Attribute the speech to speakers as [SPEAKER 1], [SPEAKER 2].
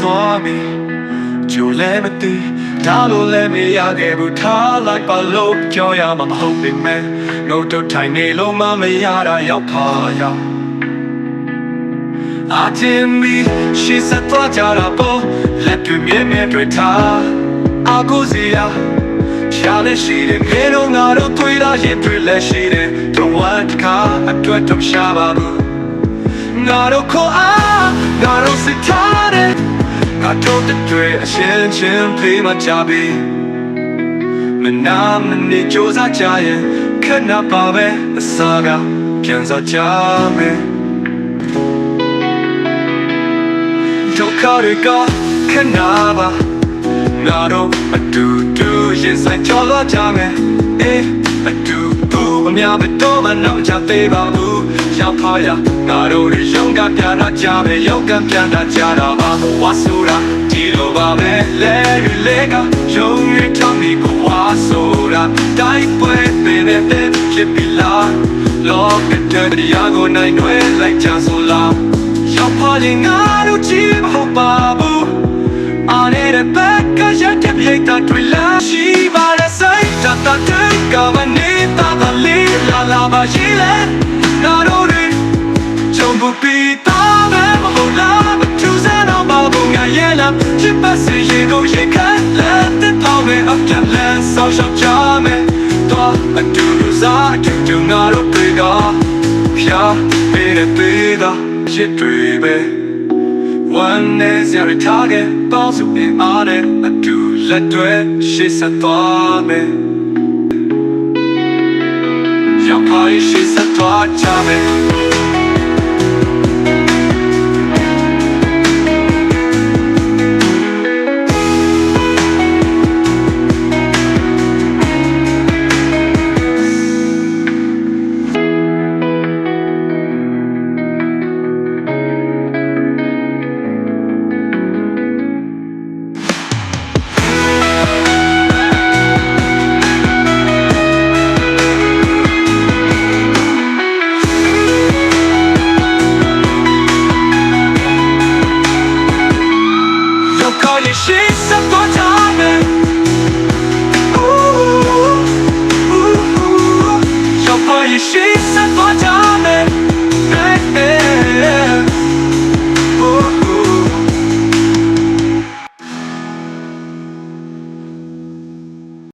[SPEAKER 1] သွားပြီကြိုလဲမသိဒါလိုလဲမရခဲ့ဘူးထားလိုက်ပါလို့ပြောရမှာမဟုတ်ပေမဲ့နှုတ်တော့ထိုင်နေလို့မရတာရောက်ပါရောက်I didn't mean she saidသွားကြတာပေါ့လက်တွေမြဲမြဲတွေ့ထားအကူစီယာရှားလက်ရှိတယ်မေတော့ငါတို့တွေ့လာရင်တွေ့လက်ရှိတယ်တော့ဝတ်ကားအတွက်တော့ရှားပါဘူးငါတို့ခေါ်အားငါတို့စစ်ထားတယ်ငါတို့တွေ့အရှင်းချင်းပြေးမှကြပြီမနာမနေကြိုးစားကြရင်ခဏပါပဲအစားကပြန်စားကြမယ်ဒုက္ခတွေကခဏပါငါတို့အတူတူရင်ဆိုင်ကြော်လွှားကြမယ်အတူတူမများဘယ်တော့မှနောက်ကျသေးပါဘူးရောက်ပါရငါတို့ရုံးကပြန်လာကြမယ်ရုံးကပြန်လာကြတာပါဝါဆိုတာဒီလိုပါပဲလဲလေကရုံးရထောင်းပြီးကိုဝါဆိုတာတိုက်ပွဲပဲတဲ့ဖြစ်ပြီလားလောကတရားကိုနိုင်ွယ်လိုက်ကြဆိုလားရောက်ပါရင်ငါတို့ကြည့်မဟုတ်ပါဘူးI need a back, cause you're the big that we love. She bought a sight, that take a manita, the lead, la ba, she let. Not only Jumbo beat on them, hold up, but choose an album, I yell up. She passes, she goes, she can't let the power of the land, so shall charm it. I do lose, I do not big off. Yeah, bigger, she dream it. One is your target, bounce to be on it. I do let do it, she said for me. Your party, she said for me. She said for time. Ooh, ooh, ooh. Your party, she said.